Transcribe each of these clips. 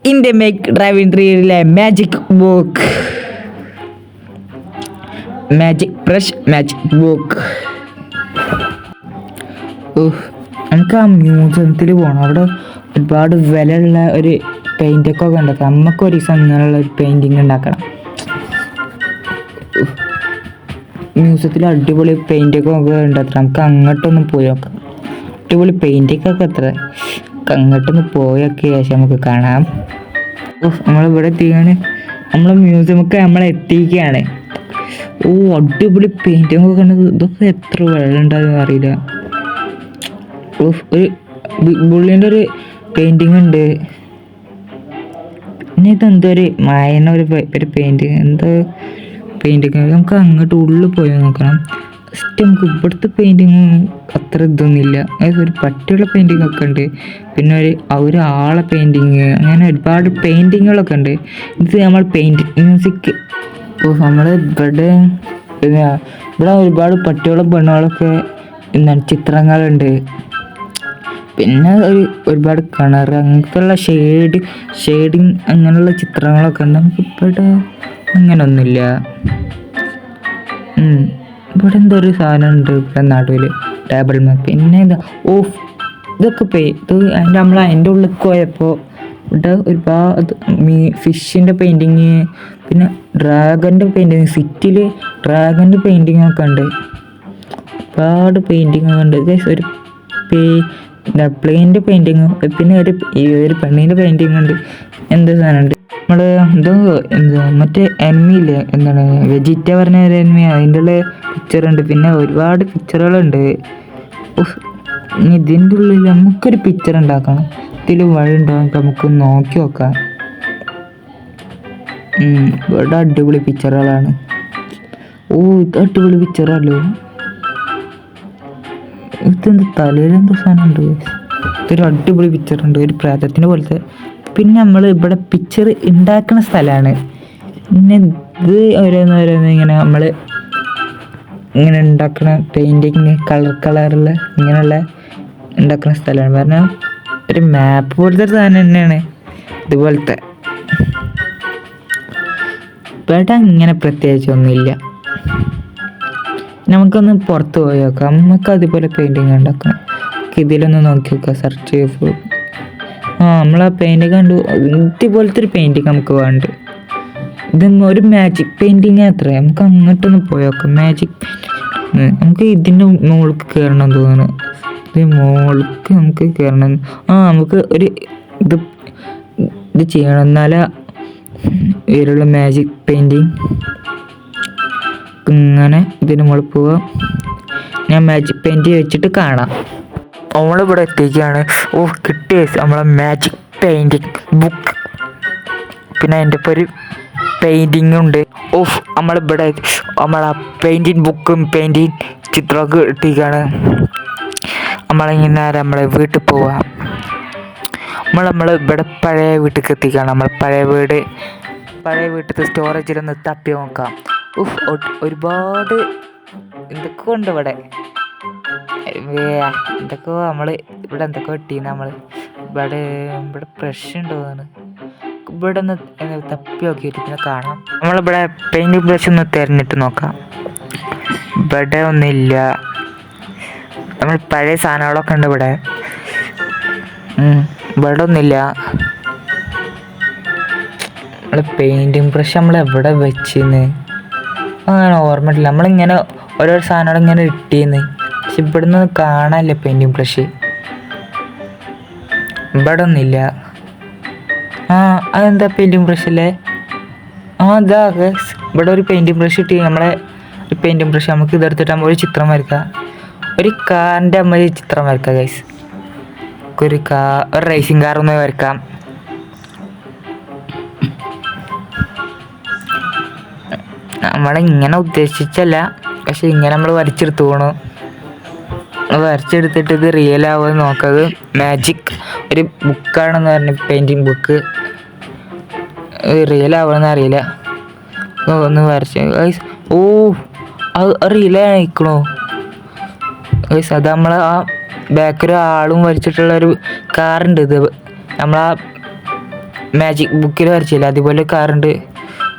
India make driving ത്രീയിലെ magic book, magic brush, magic book. നമുക്ക് ആ മ്യൂസിയത്തിൽ പോകണം. അവിടെ ഒരുപാട് വിലയുള്ള ഒരു പെയിൻ്റൊക്കെ ഉണ്ടാക്കാം. നമുക്ക് ഒരു ദിവസം അങ്ങനെയുള്ള ഒരു പെയിൻറ്റിങ് ഉണ്ടാക്കണം. മ്യൂസിയത്തിൽ അടിപൊളി പെയിൻ്റൊക്കെ ഉണ്ടാക്കാം. നമുക്ക് അങ്ങോട്ടൊന്നും പോയി നോക്കാം. അടിപൊളി പെയിൻ്റൊക്കെ എത്ര അങ്ങോട്ടൊന്ന് പോയൊക്കെ ശേഷം നമുക്ക് കാണാം. നമ്മളിവിടെ എത്തിക്കുകയാണ്. നമ്മളെ മ്യൂസിയമൊക്കെ നമ്മളെത്തിക്കുകയാണ്. അടിപൊളി പെയിൻറ്റിങ് ഒക്കെ കണ്ടത്. ഇതൊക്കെ എത്ര വെള്ളം ഉണ്ടാകുമെന്ന് അറിയില്ല. ഒരു ബുള്ളിൻ്റെ ഒരു പെയിൻറ്റിങ് ഉണ്ട്. പിന്നെ ഇതെന്തോ ഒരു മായന ഒരു പെയിൻറ്റിങ്, എന്തോ പെയിൻറ്റിങ്. നമുക്ക് അങ്ങോട്ട് ഉള്ളിൽ പോയി നോക്കണം. ഫസ്റ്റ് നമുക്ക് ഇവിടുത്തെ പെയിൻറ്റിങ് അത്ര ഇതൊന്നുമില്ല. ഒരു പട്ടിയുള്ള പെയിൻറ്റിങ് ഒക്കെ ഉണ്ട്. പിന്നെ ഒരു ആളെ പെയിൻറ്റിങ്, അങ്ങനെ ഒരുപാട് പെയിൻറ്റിങ്ങുകളൊക്കെ ഉണ്ട്. ഇത് നമ്മൾ മ്യൂസിക്. നമ്മൾ ഇവിടെ ഒരുപാട് പട്ടികളും പെണ്ണുകളൊക്കെ എന്താണ് ചിത്രങ്ങളുണ്ട്. പിന്നെ ഒരുപാട് കിണർ അങ്ങനത്തെയുള്ള ഷെയ്ഡിങ് അങ്ങനെയുള്ള ചിത്രങ്ങളൊക്കെ ഉണ്ട്. നമുക്കിവിടെ അങ്ങനെയൊന്നുമില്ല. ഇവിടെ എന്തോ ഒരു സാധനം ഉണ്ട് ഇവിടെ നടുവിൽ ടേബിൾ മേൽ. പിന്നെ ഇതൊക്കെ അതിൻ്റെ ഉള്ളിൽ പോയപ്പോൾ ഇവിടെ ഒരുപാട് ഫിഷിൻ്റെ പെയിൻറ്റിങ്, പിന്നെ ഡ്രാഗൻ്റെ പെയിൻറ്റിങ്, സിറ്റിയിൽ ഡ്രാഗൻ്റെ പെയിൻറ്റിങ് ഒക്കെ ഉണ്ട്. ഒരുപാട് പെയിൻറ്റിങ് ഉണ്ട്. ഒരു പ്ലെയിൻ്റെ പെയിൻറ്റിങ്, പിന്നെ ഒരു പെണ്ണിൻ്റെ പെയിൻറ്റിങ് ഉണ്ട്. എന്താ സാധനം ഉണ്ട്. നമ്മൾ മറ്റേ എനിമിയില്ലേ, എന്താണ് വെജിറ്റ പറഞ്ഞ ഒരു എനിമി, അതിൻ്റെ ഉള്ള പിക്ചറുണ്ട്. പിന്നെ ഒരുപാട് പിക്ചറുകളുണ്ട്. ഇതിൻ്റെ ഉള്ളിൽ നമുക്കൊരു പിക്ചർ ഉണ്ടാക്കണം. ഇതിൽ വഴി ഉണ്ടാവും, നമുക്ക് നോക്കി നോക്കാം. ഇവിടെ അടിപൊളി പിക്ചറുകളാണ്. ഇത് അടിപൊളി പിക്ചറല്ലോ. ഇതെന്ത് തലയിലെന്തോ സാധനം ഉണ്ട്. ഇതൊരു അടിപൊളി പിക്ചറുണ്ട്, ഒരു പ്രേതത്തിൻ്റെ പോലത്തെ. പിന്നെ നമ്മൾ ഇവിടെ പിക്ചർ ഉണ്ടാക്കുന്ന സ്ഥലമാണ്. പിന്നെ ഇത് ഓരോന്നോരോന്ന് ഇങ്ങനെ നമ്മൾ ഇങ്ങനെ ഉണ്ടാക്കുന്ന പെയിൻറ്റിങ്, കളറുള്ള ഇങ്ങനെയുള്ള ഉണ്ടാക്കുന്ന സ്ഥലമാണ്. പറഞ്ഞാൽ ഒരു മാപ്പ് പോലത്തെ ഒരു സാധനം തന്നെയാണ് ഇതുപോലത്തെ. ഇവിടെ ഇങ്ങനെ പ്രത്യേകിച്ചൊന്നുമില്ല. നമുക്കൊന്ന് പുറത്ത് പോയി നോക്കാം. നമുക്ക് അതുപോലെ പെയിൻറ്റിങ് ഉണ്ടാക്കണം. ഇതിലൊന്ന് നോക്കി നോക്കാം, സെർച്ച് ചെയ്ത്. നമ്മൾ ആ പെയിൻറ്റിങ് കണ്ടു. ഇതുപോലത്തെ ഒരു പെയിൻറ്റിങ് നമുക്ക് വേണ്ട. ഇത് ഒരു മാജിക് പെയിൻറ്റിങ് അത്ര. നമുക്ക് അങ്ങോട്ടൊന്ന് പോയി നോക്കാം. മാജിക് നമുക്ക് ഇതിൻ്റെ മുകളിലേക്ക് കയറണം തോന്നുന്നു. ഇത് മുകളിലേക്ക് നമുക്ക് കയറണം. നമുക്ക് ഇത് ചെയ്യണം, എന്നാലേ ഇതിലുള്ള മാജിക് പെയിൻറ്റിങ്. ഇങ്ങനെ ഇതിന് മുകളിൽ പോവാം. ഞാൻ മാജിക് പെയിൻറ്റ് വെച്ചിട്ട് കാണാം. നമ്മളിവിടെ എത്തിക്കുകയാണ്. കിട്ടിയ നമ്മളെ മാജിക് പെയിൻറ്റിങ് ബുക്ക്. പിന്നെ അതിൻ്റെ ഇപ്പോൾ ഒരു പെയിൻറ്റിങ് ഉണ്ട്. നമ്മളിവിടെ നമ്മളെ പെയിൻറ്റിങ് ബുക്കും പെയിൻറ്റിങ് ചിത്രമൊക്കെ ഇട്ടിരിക്കുകയാണ്. നമ്മളിങ്ങനെ നമ്മളെ വീട്ടിൽ പോവാം. നമ്മൾ ഇവിടെ പഴയ വീട്ടിലേക്ക് എത്തിക്കുകയാണ്. നമ്മൾ പഴയ വീട്ടിലത്തെ സ്റ്റോറേജിലൊന്ന് തപ്പി നോക്കാം. ഒരുപാട് എന്തൊക്കെ ഉണ്ട് ഇവിടെ. എന്തൊക്കെയോ നമ്മൾ ഇവിടെ എന്തൊക്കെ കിട്ടീന്ന്. ഇവിടെ ബ്രഷ് ഉണ്ടോന്ന് ഇവിടെ ഒന്ന് തപ്പി നോക്കിയിട്ട് പിന്നെ കാണാം. നമ്മളിവിടെ പെയിൻറ്റിങ് ബ്രഷ് ഒന്ന് തിരഞ്ഞിട്ട് നോക്കാം. ഇവിടെ ഒന്നുമില്ല. നമ്മൾ പഴയ സാധനങ്ങളൊക്കെ ഉണ്ട് ഇവിടെ. ഇവിടെ ഒന്നുമില്ല. നമ്മൾ പെയിൻറ്റിങ് ബ്രഷ് എവിടെ വെച്ചിന്ന് അങ്ങനെ ഓർമ്മയില്ല. നമ്മളിങ്ങനെ ഓരോ സാധനങ്ങൾ ഇങ്ങനെ ഇട്ടീന്ന്. പക്ഷെ ഇവിടുന്ന് കാണാനില്ല പെയിൻറ്റിങ് ബ്രഷ്. ഇവിടെ ഒന്നുമില്ല. അതെന്താ പെയിൻറ്റിങ് ബ്രഷ് അല്ലേ? ഇതാ ഇവിടെ ഒരു പെയിൻറ്റിങ് ബ്രഷ് കിട്ടി. നമ്മളെ ഒരു പെയിൻറ്റിങ് ബ്രഷ്. നമുക്ക് ഇതെടുത്തിട്ട് നമ്മൾ ഒരു ചിത്രം വരയ്ക്കാം. ഒരു കാറിൻ്റെ നമ്മൾ ചിത്രം വരയ്ക്കാം ഗൈസ്. ഒരു റേസിംഗ് കാർ ഒന്ന് വരയ്ക്കാം. നമ്മളിങ്ങനെ ഉദ്ദേശിച്ചല്ല, പക്ഷെ ഇങ്ങനെ നമ്മൾ വരച്ചെടുത്ത് പോകണം. വരച്ചെടുത്തിട്ട് ഇത് റിയൽ ആവുമെന്ന് നോക്കാം. മാജിക് ഒരു ബുക്കാണെന്ന് പറഞ്ഞു, പെയിൻറ്റിങ് ബുക്ക്. റിയൽ ആവുമെന്ന് അറിയില്ല. ഒന്ന് വരച്ച് ഗൈസ്. അത് റിയലായിക്കണോ ഗൈസ്? അത് നമ്മൾ ആ ബാക്കൊരു ആളും വരച്ചിട്ടുള്ളൊരു കാറുണ്ട്. ഇത് നമ്മളാ മാജിക് ബുക്കിൽ വരച്ചില്ല അതുപോലെ കാറുണ്ട്.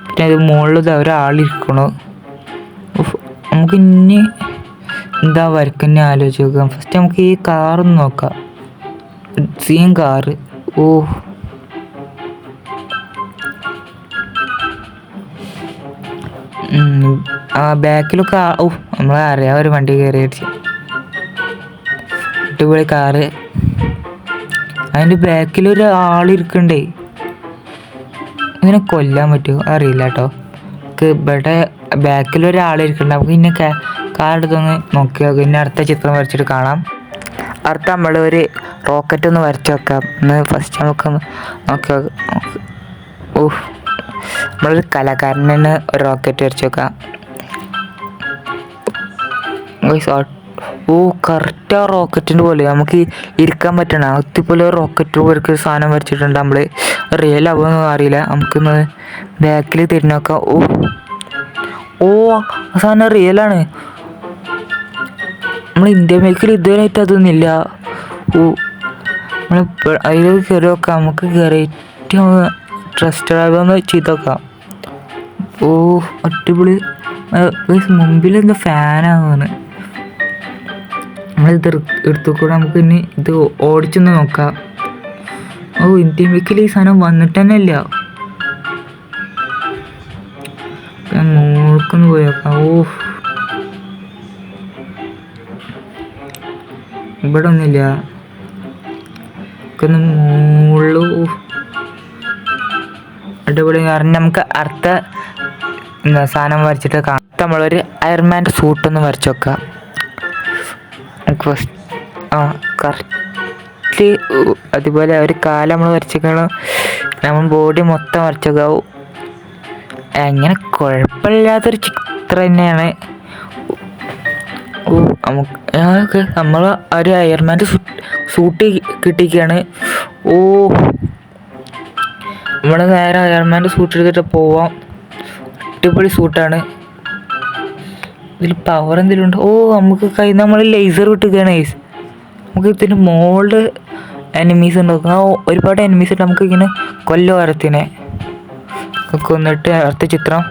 പിന്നെ അത് മുകളിൽ ഒരാളിരിക്കണു. നമുക്ക് ഇനി എന്താ വരക്കന്നെ ആലോചിച്ച് നോക്കാം. ഫസ്റ്റ് നമുക്ക് ഈ കാറൊന്ന് നോക്കാം. Same car. ഓ ആ ബാക്കിലൊക്കെ നമ്മളെ അറിയാം ഒരു വണ്ടി കയറി അടിച്ച്. അടിപൊളി കാറ്. അതിൻ്റെ ബാക്കിലൊരു ആളിരിക്കണ്ടേ. ഇതിനെ കൊല്ലാൻ പറ്റുമോ അറിയില്ല കേട്ടോ. നമുക്ക് ഇവിടെ ബാക്കിലൊരാളിരിക്കണ്ട. നമുക്ക് ഇന്നെ കാറെടുത്തൊന്ന് നോക്കി നോക്കാം. ഇനി അടുത്ത ചിത്രം വരച്ചിട്ട് കാണാം. അടുത്ത നമ്മളൊരു റോക്കറ്റ് ഒന്ന് വരച്ച് വെക്കാം. ഫസ്റ്റ് നമുക്കൊന്ന് നോക്കി നോക്കാം. നമ്മളൊരു കലാകാരനെ ഒരു റോക്കറ്റ് വരച്ച് വെക്കാം. കറക്റ്റ് ആ റോക്കറ്റിൻ്റെ പോലെ നമുക്ക് ഇരിക്കാൻ പറ്റണം. അതുപോലെ റോക്കറ്റ് പോലൊരു സാധനം വരച്ചിട്ടുണ്ട് നമ്മൾ. റിയൽ ആവുമെന്ന് അറിയില്ല. നമുക്കൊന്ന് ബാക്കിൽ തിരിഞ്ഞു നോക്കാം. ആ സാധനം റിയലാണ്. നമ്മൾ ഇന്ത്യ മേക്കിൽ ഇതുവരെയായിട്ട് അതൊന്നുമില്ല. നമ്മൾ അതിൽ കയറി നോക്കാം. നമുക്ക് കയറിയിട്ട് ട്രസ്റ്റഡ് ആവുമെന്ന് ചെയ്ത് നോക്കാം. അടിപൊളി. മുമ്പിൽ എന്താ ഫാനാവുന്നു. നമ്മളിത് എടുത്തു കൂടെ നമുക്ക് ഇനി ഇത് ഓടിച്ചൊന്ന് നോക്കാം. ഇന്ത്യൻ മേക്കിൽ ഈ സാധനം വന്നിട്ട് തന്നെ ഇല്ല. മോൾക്കൊന്ന് പോയി നോക്കാം. ഇവിടെ ഒന്നുമില്ല. മുകളിൽ അടിപൊളി. കാരണം നമുക്ക് അടുത്ത സാധനം വരച്ചിട്ട് കാണാം. നമ്മളൊരു അയർമാൻ്റെ സൂട്ടൊന്ന് വരച്ച് വെക്കാം. കറക്റ്റ് അതുപോലെ ഒരു കാലം നമ്മൾ വരച്ചേക്കണം. നമ്മൾ ബോഡി മൊത്തം വരച്ചേക്കാവും. അങ്ങനെ കുഴപ്പമില്ലാത്തൊരു ചിത്രം തന്നെയാണ്. നമുക്ക് നമ്മൾ ഒരു അയർമാൻ്റെ സൂട്ട് കിട്ടിയിരിക്കുകയാണ്. നമ്മൾ നേരെ അയർമാൻ്റെ സൂട്ട് എടുത്തിട്ട് പോവാം. അടിപൊളി സൂട്ടാണ്. ഇതിൽ പവർ എന്തെങ്കിലും ഉണ്ട്. നമുക്ക് കയ്യിൽ നമ്മൾ ലേസർ വിട്ടുകയാണ്. നമുക്ക് ഇതിന് മോൾഡ് എനിമീസ് ഉണ്ടാക്കുക. ഒരുപാട് എനിമീസ് ഉണ്ട്. നമുക്ക് ഇങ്ങനെ കൊല്ലത്തിനെ കൊന്നിട്ട് അടുത്ത ചിത്രം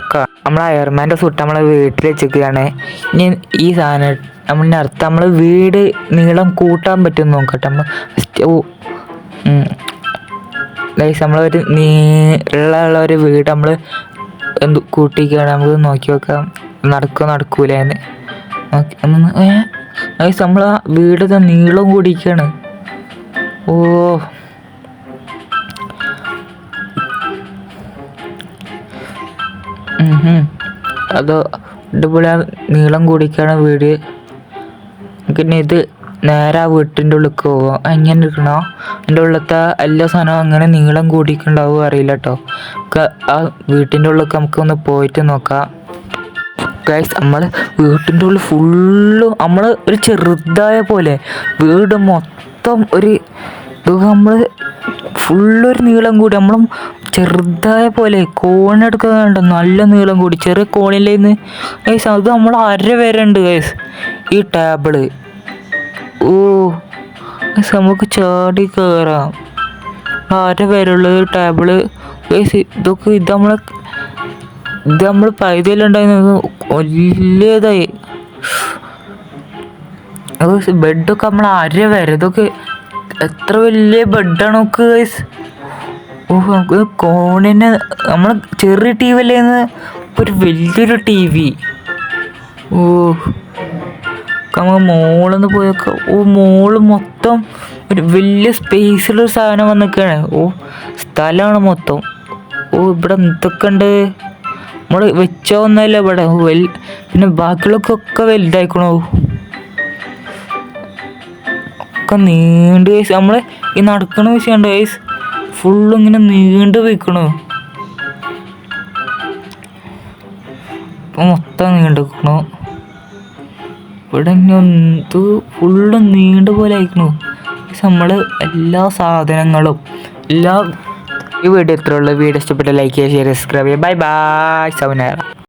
നമ്മൾ അയർമാൻ്റെ സൂട്ട് നമ്മളെ വീട്ടിൽ വെച്ചിരിക്കുകയാണ്. ഇനി ഈ സാധനം അടുത്ത് നമ്മൾ വീട് നീളം കൂട്ടാൻ പറ്റുമെന്ന് നോക്കട്ടെ. നമ്മൾ നമ്മളൊരു നീളമുള്ള ഒരു വീട് നമ്മൾ കൂട്ടിയിരിക്കുകയാണ്. നമുക്ക് നോക്കി നോക്കാം നടക്കൂലെന്ന്. നമ്മൾ ആ വീട് നീളം കൂടിയിരിക്കുകയാണ്. അതോ അടിപൊളി. നീളം കൂടിക്കാണ് വീട്. പിന്നെ ഇത് നേരെ ആ വീട്ടിൻ്റെ ഉള്ളിലേക്ക് പോവാം. എങ്ങനെ ഇരിക്കണോ എൻ്റെ ഉള്ളിലത്തെ എല്ലാ സാധനവും അങ്ങനെ നീളം കൂടിയിട്ടുണ്ടാവും അറിയില്ല കേട്ടോ. ആ വീട്ടിൻ്റെ ഉള്ളിലേക്ക് നമുക്കൊന്ന് പോയിട്ട് നോക്കാം. ഗൈസ് നമ്മൾ വീട്ടിൻ്റെ ഉള്ളിൽ ഫുള്ളും നമ്മൾ ഒരു ചെറുതായ പോലെ വീട് മൊത്തം ഒരു നമ്മൾ ഫുള്ളൊരു നീളം കൂടി നമ്മൾ ചെറുതായ പോലെ കോണെടുക്കുന്നുണ്ട്. നല്ല നീളം കൂടി ചെറിയ കോണിലേന്ന് ഗൈസ്. അത് നമ്മൾ അര വരെ ഉണ്ട് ഗൈസ് ഈ ടേബിള്. നമുക്ക് ചാടി കയറാം. അര വരെയുള്ള ടേബിള് ഗൈസ്. ഇത് നമ്മൾ പൈതയിലുണ്ടായിരുന്നത് വലിയതായി. ബെഡൊക്കെ നമ്മൾ അര വരെ. ഇതൊക്കെ എത്ര വലിയ ബെഡാണ് നോക്ക് ഗൈസ്. നമുക്ക് കോണിന് നമ്മൾ ചെറിയ ടി വി അല്ലേന്ന് ഒരു വലിയൊരു ടി വി. നമുക്ക് മോളൊന്ന് പോയൊക്കെ. മോള് മൊത്തം ഒരു വലിയ സ്പേസിലൊരു സാധനം വന്നിക്കാണ്. സ്ഥലമാണ് മൊത്തം. ഇവിടെ എന്തൊക്കെ ഉണ്ട്. നമ്മൾ വെച്ച ഒന്നല്ല ഇവിടെ. പിന്നെ ബാക്കിയുള്ളൊക്കെ വലുതായിക്കണോ. ഒക്കെ നീണ്ട് ഗൈസ്. നമ്മൾ ഈ നടക്കണ വിഷയമുണ്ട് ഗൈസ്. ഫുള്ള് ഇങ്ങനെ നീണ്ട് പോയിക്കണു. മൊത്തം നീണ്ടിക്കണു. ഇവിടെ ഇത് ഫുള്ള് നീണ്ട പോലെ ആയിക്കണു. നമ്മൾ എല്ലാ സാധനങ്ങളും ഈ വീഡിയോ ഇത്രയുള്ള. വീഡിയോ ഇഷ്ടപ്പെട്ട ലൈക്ക് ചെയ്യുക, ഷെയർ, സബ്സ്ക്രൈബ് ചെയ്യുക. Bye bye. 7